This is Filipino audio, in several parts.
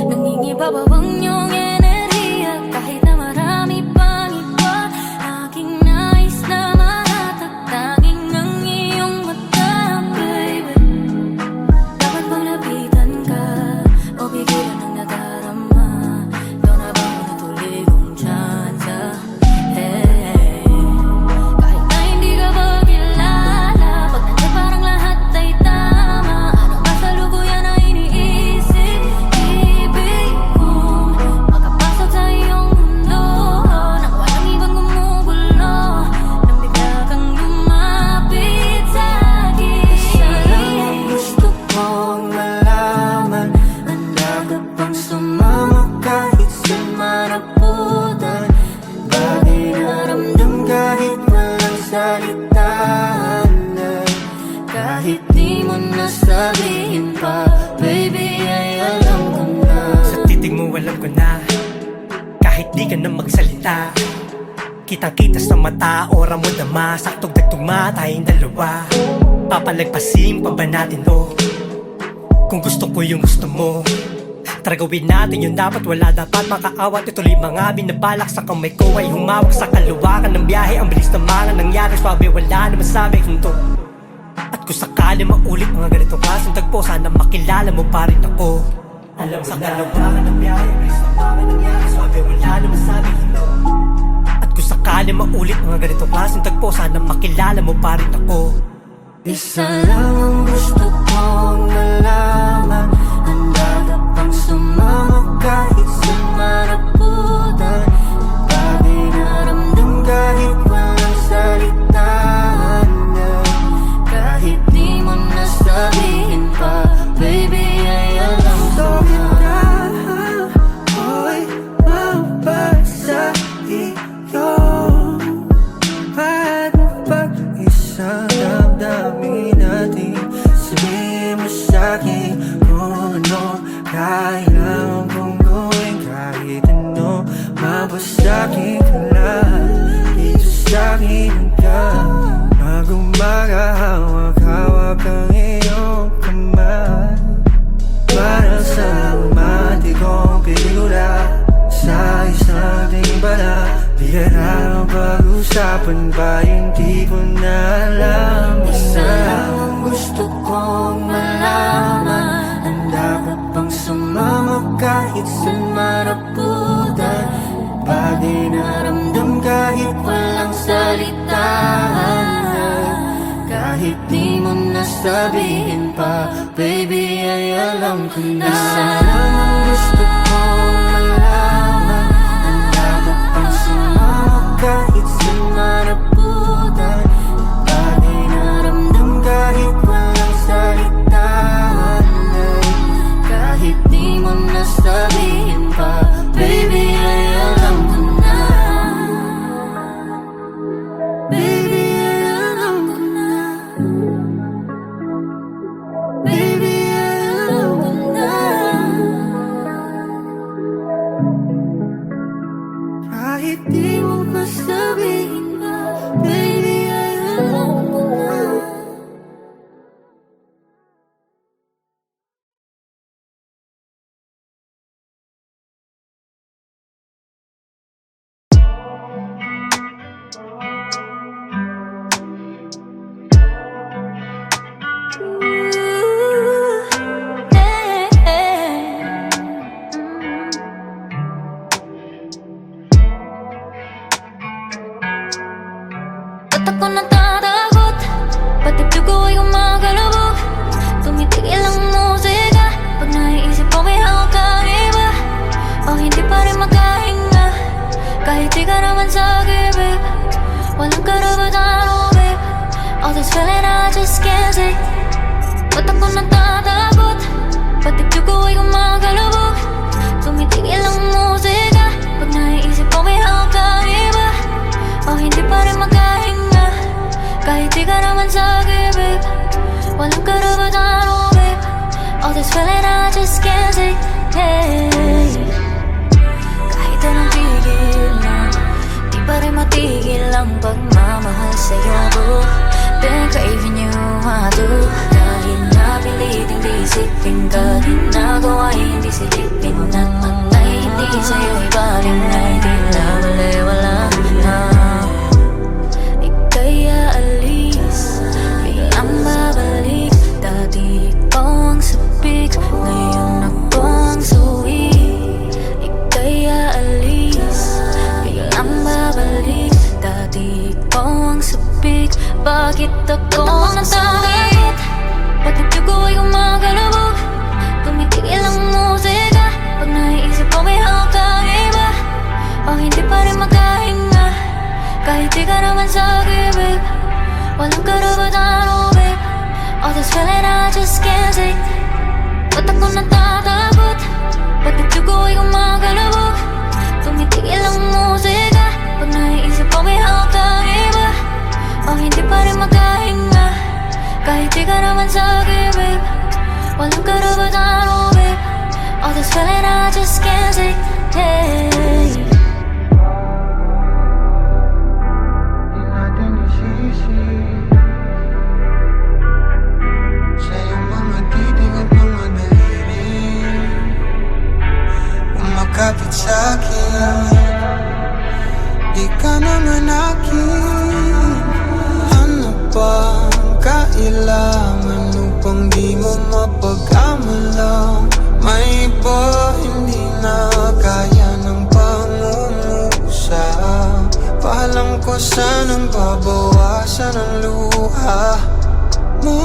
Nangingibabawang iyong enerhiya kahit na marami pang iba. Aking nais na maratag tanging ng iyong mata, baby. Dapat bang lapitan ka o bigyan ng nadarama? Ikaw na bang natuloy kong tsansa? Hey, kahit na hindi ka ba kilala, pag nandiyan parang lahat ay tama. Ano ba sa lubuyan na iniisip? Ibig kong makapasok sa iyong mundo nang walang ibang gumugulo, nang bigla kang lumapit sa'kin. Isa lang ang gusto kong malaman, handa ka bang sumama kahit sa maraputan? Bagay na ramdam kahit walang salitaan, kahit di mo nasabihin pa, baby, ay alam ko na. Sa titig mo alam ko na, kahit di ka na magsalita. Kitang-kita sa mata, ora mo dama, saktong nagtugma tayong dalawa. Papalagpasin pa ba natin to? Kung gusto ko yung gusto mo, tara gawin natin yung dapat, wala dapat makaawat. Ituloy mga binabalak sa kamay ko ay humawak sa kaluwakan ng biyahe. Ang bilis na mga nangyari, swabe wala naman sa amin hinto. At kung sakali maulit mga ganitong klaseng tagpo, sana makilala mo pa rin ako. Alam sa kaluwakan ng biyahe, ang bilis na mga nangyari, swabe wala naman sa amin hinto. At kung sakali maulit mga ganitong klaseng tagpo, sana makilala mo pa rin ako. Isa lang ang gusto kong malaman, handa ka bang sumama kahit sa maraputan? Bagay na ramdam kahit walang salitaan, kahit di mo nasabihin pa, baby, ay alam ko na. Ako'y mabasa iyo at mapag-isang damdamin natin. Sabihin mo sa'kin kung ano kailangan kong gawin, kahit ano mabasagin ka lang dito sa'kin ka. Mag-umaga, hawak-hawak ang iyong kamay, para sa romantikong pelikula sa isang timbala. Biyara ang pag-usapan ba yung di ko na alam? Isa lang ang gusto kong malaman, handa ka bang sumama kahit sa maraputan? Bagay na ramdam kahit walang salitaan, kahit di mo nasabihin pa, baby, ay alam ko na. Isa lang ang gusto kong malaman, handa ka bang sumama kahit sa maraputan? Bagay na ramdam kahit walang salitaan, kahit di mo nasabihin pa, baby, ay alam ko na. Baby, ay alam ko na. Baby, ay alam ko na. Kahit di mo masabihin pa, baby, ay alam ko na. Ba't ako natatakot? Pati dugo ay gumagalabog. Tumitigil ang musika pag naiisip ko may hawak kang iba. O hindi pa rin makahinga kahit di ka naman sa'kin, babe. Walang karapatan, oh babe. All this feeling I just can't say. Ba't ako natatakot? Pati dugo ay gumagalabog. Tumitigil ang musika pag naiisip ko may hawak kang iba. O hindi pa rin makahinga kahit di ka naman sa'kin, babe. Walang karapatan, oh babe. All this feeling I just can't say, hey. Kahit anong tigil lang, di pa rin matigil ang pagmamahal sa'yo, boo. Been craving you, I do. Dahil O hindi pa rin makahinga kahit di ka naman sa'kin, babe. Walang karapatan, oh babe. All this feeling I just can't take. Ba't ako natatakot? Ba't ito ko ay kumakalabog? Tumitigil ang musika pag naiisip ko may hawak kang iba. O hindi pa rin makahinga kahit di ka naman sa'kin, babe. Walang karapatan, oh babe. All this feeling I just can't take, hey. Kapit sa'kin, di ka naman akin. Ano bang kailangan upang di mo mapag-amalang? May iba hindi na kaya ng pangumusa. Paalam ko sanang babawasan ang luha mo.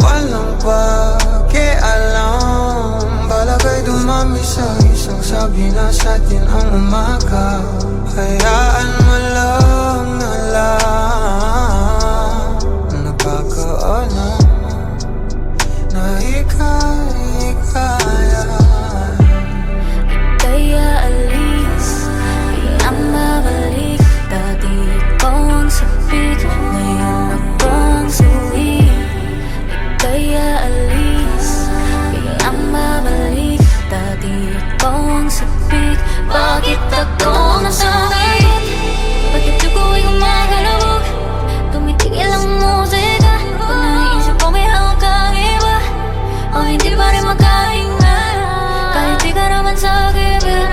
Walang pakialam, balagay dumami sa isang sabi na sa'tin ang umaga. Hayaan mo lang na lang nagkakaalam na ika'y kaya. Kaya alis, biglang babalik. Dati ikaw ang sapit, ngayon ako ang suwi. Kaya alis, biglang babalik. Dati ikaw ang sapit, bakit ako ang nasakit? Bakit ito ko ay kumakalabog? Tumitigil ang musika pag naiisip ko may hawak kang iba. O hindi pa rin makahinga kahit di ka naman sa'kin, babe.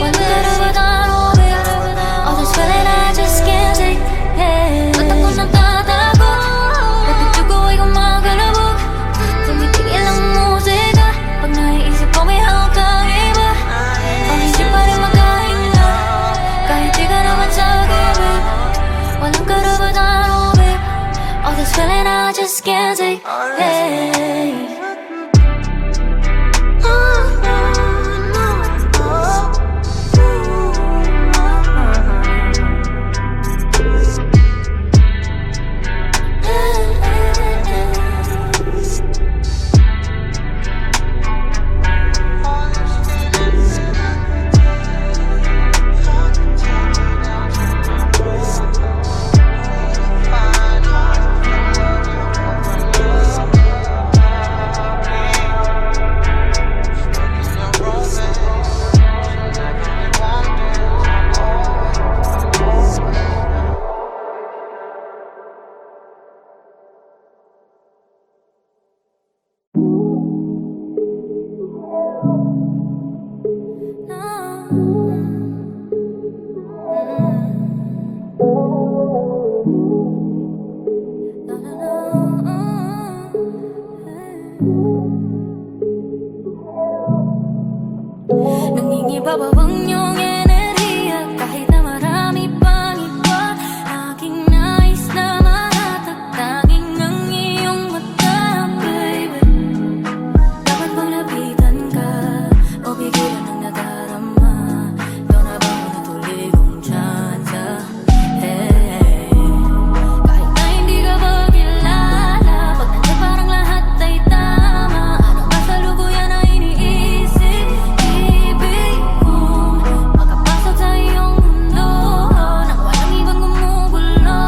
Walang karapatan, oh babe. All this feeling I just can't take, hey. Ba't ako natatakot? Ba't ito ko ay kumakalabog? Tumitigil ang musika pag naiisip ko may hawak kang iba. O hindi pa rin makahinga kahit di ka naman sa'kin, babe. Walang karapatan, oh babe. All this feeling I just can't take, hey. Nangingibabawang iyong enerhiya kahit na marami pang iba. Aking nais na mahatag tanging ang iyong mata, baby. Dapat bang lapitan ka o pigilan ang nadarama? Ikaw na bang natuloy kong tsansa? Hey, kahit na hindi ka ba kilala, pag nandiyan parang lahat ay tama. Ano ba sa lubuyan na iniisip? Ibig kong makapasok sa iyong mundo nang walang ibang gumugulo,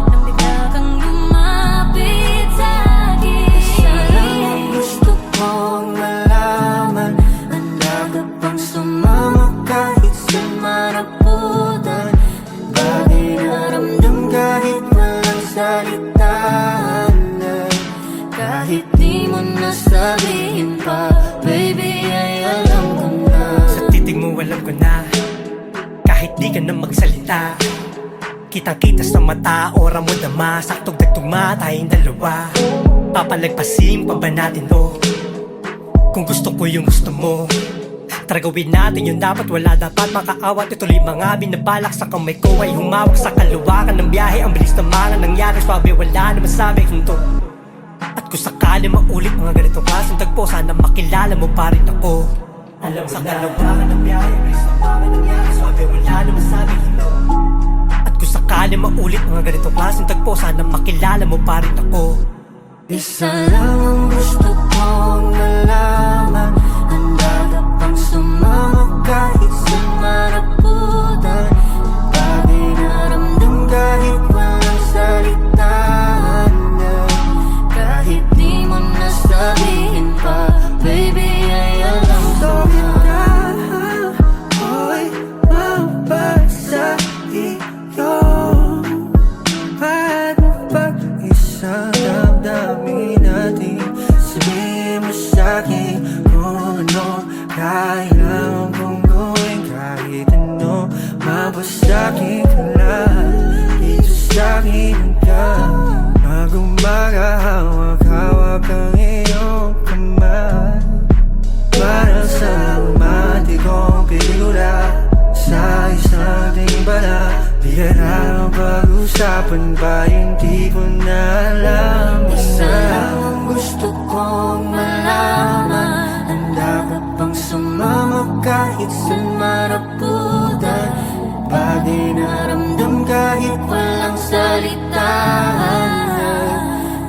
nang bigla kang lumapit sa'kin. Isa lang ang gusto kong malaman, handa ka bang sumama kahit sa maraputan? Bakit naramdam kahit walang salitaan? Kahit di mo nasabihin pa, baby, ay alam ko na. Sa titig mo alam ko na, kahit di ka na magsalita. Kitang-kita sa mata, ora mo dama. Saktong nagtugma tayong dalawa. Papalagpasin pa ba natin to? Kung gusto ko yung gusto mo, tara gawin natin yung dapat. Wala dapat makaawat, ituloy mga binabalak. Sa kamay ko ay humawak sa kaluwakan ng biyahe. Ang bilis na mga nangyari, swabe wala naman sabi hinto. At kung sakali maulit mga ganitong klaseng tagpo, sana makilala mo pa rin ako. Alam mo sa dalawa ka ng biyahe, Kristo pa ka nangyari. Swabe wala na masabi hindi. At kung sakali maulit mga ganitong klaseng tagpo, sana makilala mo pa rin ako. Isa lang ang gusto kong malaman, handa ka bang sumama kahit sa maraputan? Bagay na ramdam kahit walang salitaan, kahit di mo nasabihin pa, baby, ay alam ko na. Ako'y mabasa iyo at mapag-isang damdamin natin. Sabihin mo sa'kin kung ano kailangan kong gawin, kahit ano mabasagin ka lang dito sa'kin ka. Mag-umaga hawak-hawak ang iyong kamay, para sa umati kong pelikula sa isang timbala. Bihira ang pag-usapan ba yung di ko na alam. Isa lang ang gusto kong malaman, handa ka bang sumama kahit sa maraputan? Bagay na ramdam kahit walang salitaan,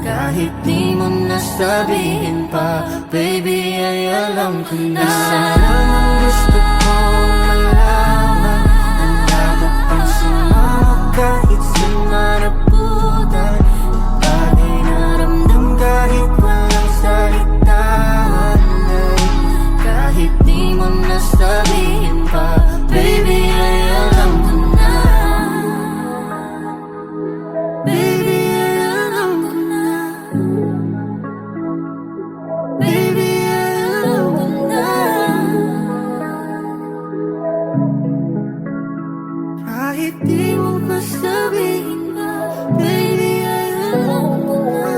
kahit di mo nasabihin pa, baby, ay alam ko na. Isa lang ang gusto kong malaman, handa ka bang sumama kahit sa maraputan? Bagay na ramdam kahit walang salitaan, kahit di mo nasabihin pa, baby, ay alam ko na. Baby, ay alam ko na. Baby, ay alam ko na. Kahit di mo masabihin pa, baby, ay alam ko na.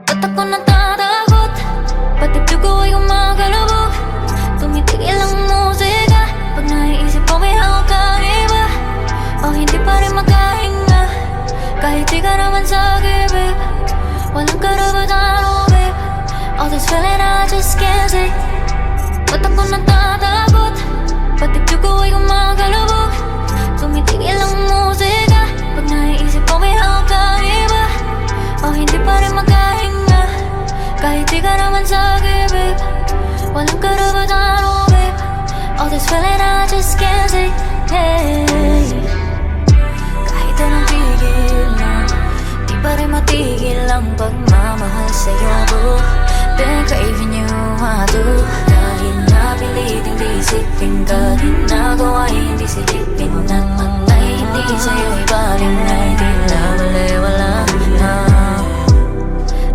Ba't ako natatakot? Pati dugo ay gumagalabog. Tumitigil ang musika pag naiisip ko may hawak kang iba. O hindi pa rin makahinga kahit di ka naman sa gibig. Walang karapatan, oh babe. All this feeling I just can't take. Ba't ako natatakot? Pati dugo ay gumagalabog. Tumitigil ang musika pag naiisip ko may hawak kang iba. O hindi pa rin makahinga kahit di ka naman sa gibig. Walang karapatan, oh babe. All this feeling I just can't take, hey. Kahit anong tigil na, di pa rin matigil ang pagmamahal sa'yo, boo. Been craving you, I do. Kahit napiliting di isipin ka, ginagawa hindi silipin. At matay hindi sa'yo ibaling ay tila wala na.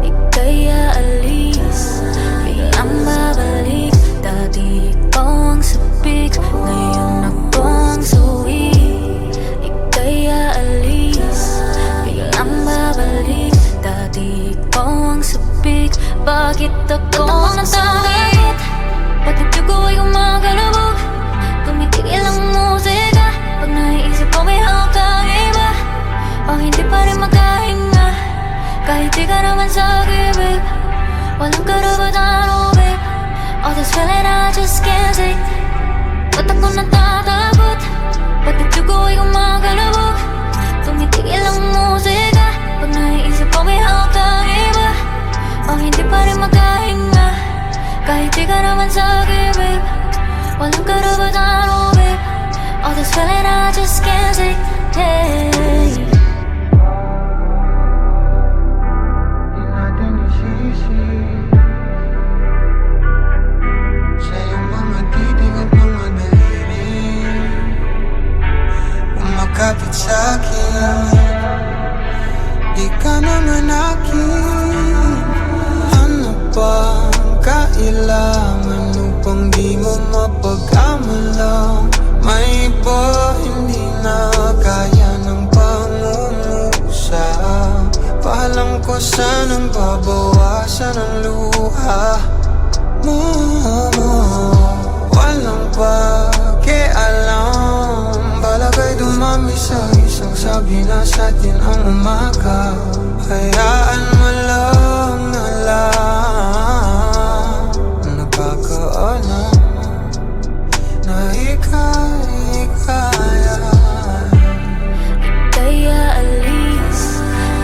Ika'y aalis, biglang babalik. Dati ikaw ang sabik, ngayon ako ang suwi. Ika'y aalis, biglang babalik. Dati ikaw ang sabik, bakit ako natatakot? Pati dugo ay gumagalabog. Tumitigil ang musika pag naiisip ko may hawak kang iba. O hindi pa rin makahinga kahit di ka naman sa gibig. Walang karapatan, oh babe. All this feeling I just can't take. Ba't ako natatakot? Pati dugo ay gumagalabog. Tumitigil ang musika pag naiisip ko may hawak kang iba. O hindi pa rin makahinga kahit di ka naman sa gibig. Walang karapatan, oh babe. All this feeling I just can't take, hey. Di natin isisi sa iyong mga titig at mga daliri, umakapit sa'kin, di ka naman akin. Ano bang kailangan upang di mo mapag-amalang? May iba hindi na kaya ng pangumusa. Paalam ko sanang babawasan ang luha mo. Walang pakialam, balagay dumami sa isang sabi na sa atin ang umaga. Hayaan mo lang na lang nagkakaalam na ika'y kaya. Kaya alis,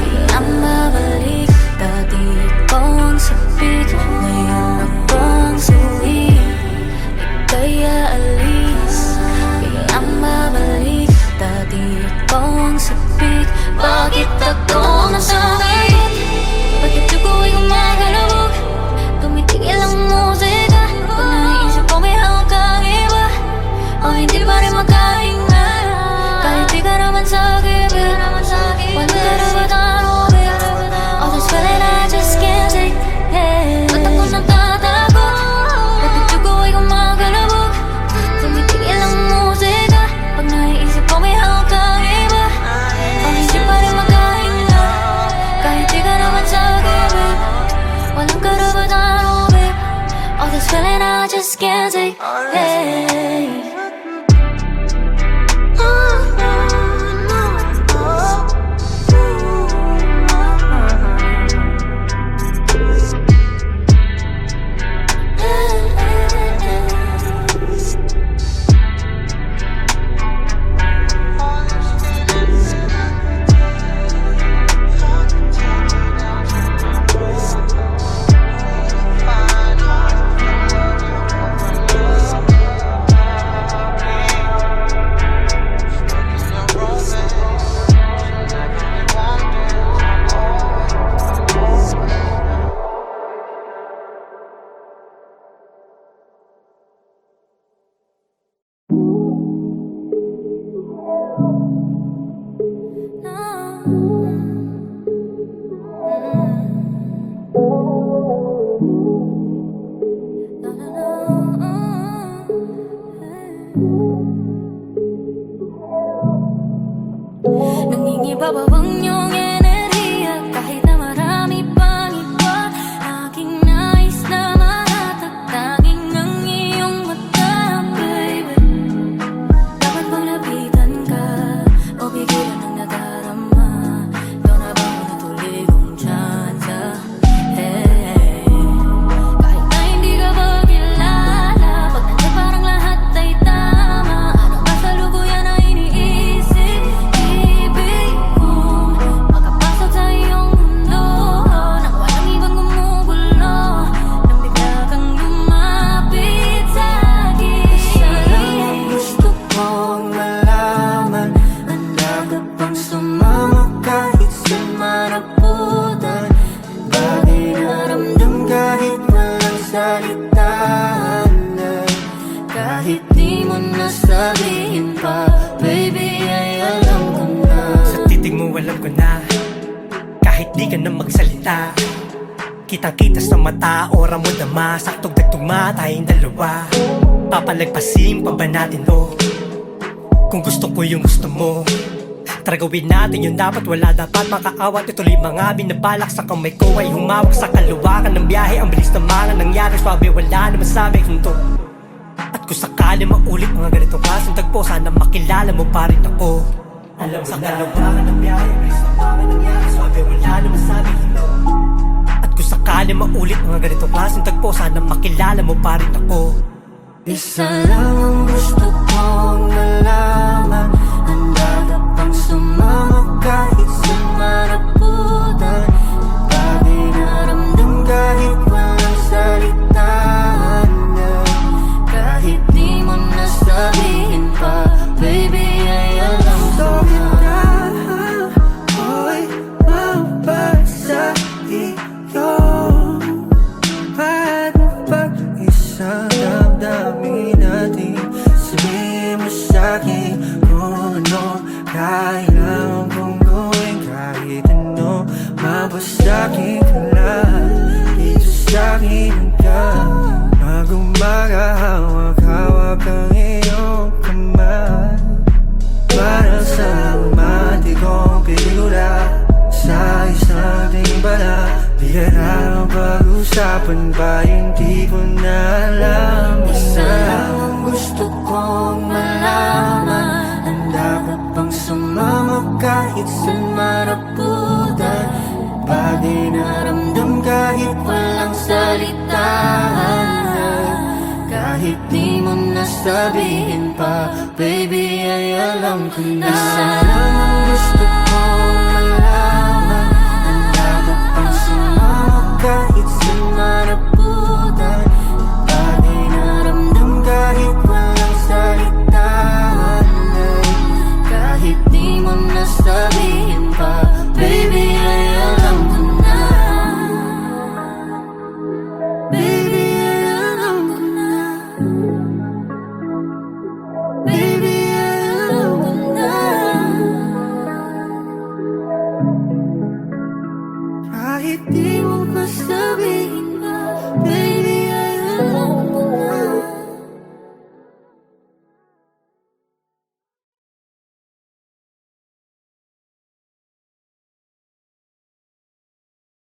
biglang babalik. Dati ikaw ang sapit, ngayon ako ang suwi. Kaya alis, biglang babalik. Dati ikaw ang sapit, bakit ako ang nasakit? Bakit ako ay gumagalawag? Tumitigil ang musika, pag naiisip ko may hawak kang iba. O hindi pa rin makahinga, kahit di ka naman sa'kin, walang karapatan mo, babe. All this feeling I just can't take, yeah. Ba't ako natatakot? Bakit ako ay gumagalawag? Tumitigil ang musika, pag naiisip ko may hawak kang iba. O hindi pa rin makahinga, kahit di ka naman sa'kin, babe. Walang karapatan mo, babe. All this feeling I just can't take, yeah. Nangingibabaw ang iyong enerhiya, kahit na marami pang iba. Aking nais na mahatag, tanging ang iyong mata, baby. Dapat bang lapitan ka o bigilan ang nadarama? Ikaw na ba ang natuloy kong tsansa? Hey, kahit na hindi ka ba kilala, pag nandiyan parang lahat ay tama. Ano ba sa lukuyan na iniisip? Ibig kong makapasok sa iyong mundo nang walang ibang gumugulo, nang bigla kang lumapit sa'kin. Isa lang ang gusto kong malaman, handa ka bang sumama kahit sa maraputan? Bagay na ramdam kahit walang salitaan, kahit di mo nasabihin pa, baby, ay alam ko na. Sa titig mo alam ko na, kahit di ka na magsalita. Kitang-kita sa mata, ora mo dama, saktong nagtugma tayong dalawa. Papalagpasin pa ba natin to? Kung gusto ko yung gusto mo, tara gawin natin yung dapat, wala dapat makaawat. Ituloy mga binabalak sa kamay ko ay humawak sa kaluwakan ng biyahe. Ang bilis na mga nangyari, swabe wala naman sa aming hinto. At kung sakali maulit mga ganitong klaseng tagpo, sana makilala mo pa rin ako. Alam sa kaluwakan ng biyahe, ang bilis na mga nangyari, swabe wala naman sa aming hinto. At kung sakali maulit mga ganitong klaseng tagpo, sana makilala mo pa rin ako. Isa lang ang gusto kong malaman, handa ka bang sumama kahit sa maraputan? Bagay na ramdam kahit walang salitaan, kahit di mo nasabihin pa, baby, ay alam ko na. Ako'y mabasa iyo at mapag-isang damdamin natin. Sabihin mo sa sabihin pa, baby ay alam ko na. Sana